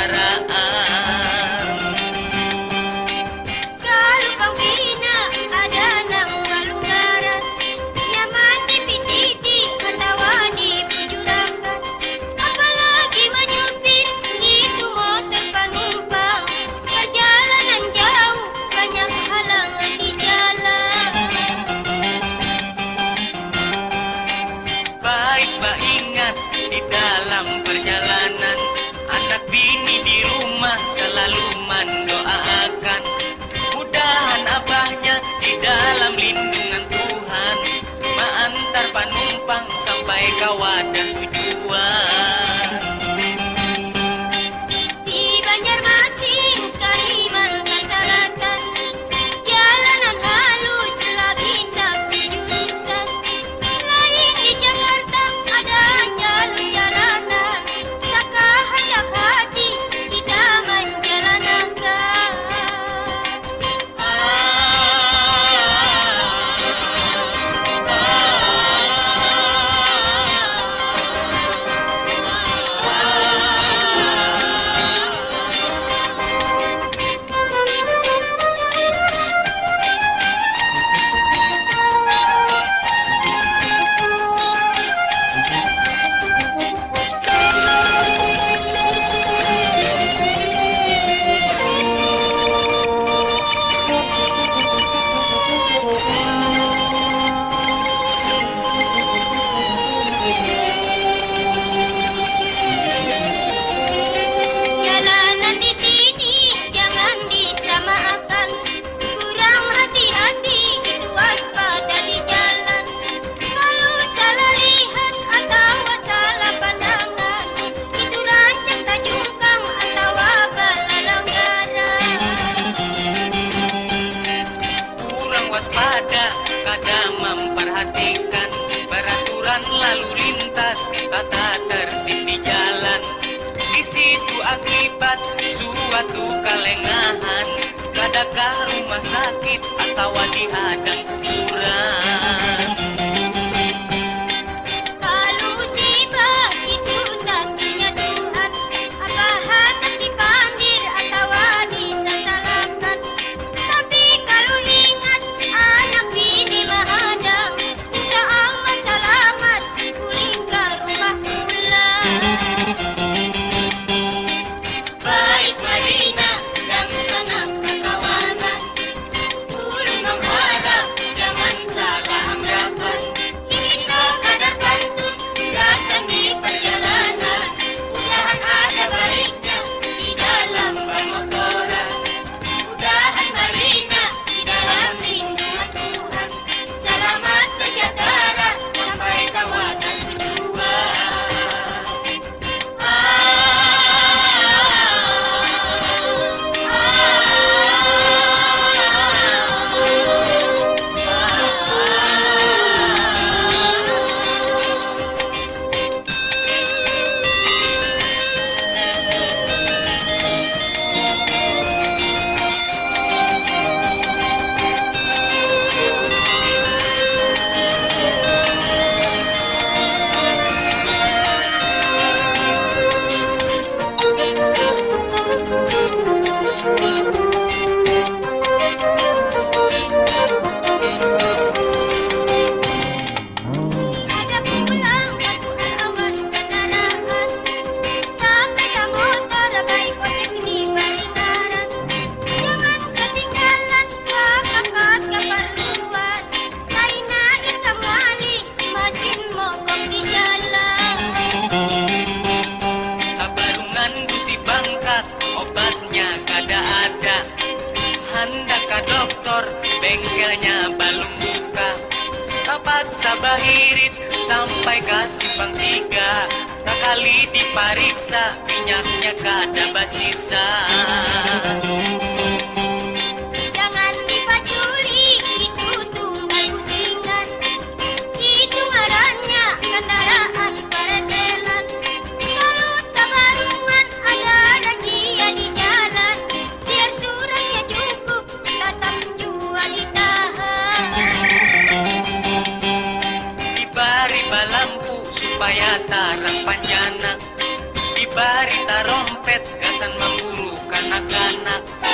kendaraan. Kalau pambina ada nang walungaran, ya mati pisiti katawa di penjurakan. Apalagi menyupir itu motor penumpang, perjalanan jauh banyak halangan di jalan. Baik-baik ingat di dalam perjalanan, anak bini di rumah selalu mendoakan, mudahan abahnya di dalam lindungan Tuhan, mengantar penumpang sampai ke wadah tujuan. Di Banjarmasin, Kalimantan Selatan, jalanan halus lagi tapi jurusan. Lain di Jakarta ada jalur jalanan, saka hendak hati kita menjalankan. Jalanan di sini jangan disamakan, kurang hati-hati itu waspada di jalan. Kalau salah lihat atau salah pandangan, itu rancang tajungkang atau balalanggaran. Kurang waspada, kadang memperhatikan peraturan lalu lintas, tata tertib di jalan. Di situ akibat suatu kelengahan, kadangkah rumah sakit atau dihadang kuburan. Kalau musibah itu takdirnya Tuhan, apa hendak dipanggil atau disasalakan. Tapi kalau ingat anak bini menghadang, insya Allah selamat pulang ke rumah pulang. Baik Madinah dan sanak kawanan, ulun mengharap jangan salah anggapan. Ini sekadar pantun gasan di perjalanan, mudahan ada baiknya di dalam pemotoran. Mudahan Madinah di dalam lindungan Tuhan, selamat sejahtera sampai ke wadah tujuan. Ada pulang Tuhan aman kendaraan, sampai ke motor baik ojek di Pangandaran. Jangan ketinggalan kakak keperluan, laina ikan wali mesin mogok di jalan. Kabarungan gusi bangkat, obatnya kada ada, hendak ke dokter, bengkelnya belum buka. Terpaksa bahirit sampai ke simpang 3, sekali diperiksa minyaknya kada basisa. Jangan dipaculi itu tunggal kucingan, itu ngarannya kendaraan peretelan. Kalau tabarungan ada razia di jalan, biar suratnya cukup tetap jual ditahan. Dibari balampu supaya tarang panjana, dibari tarompet nyopet gasan memburu kanak-kanak.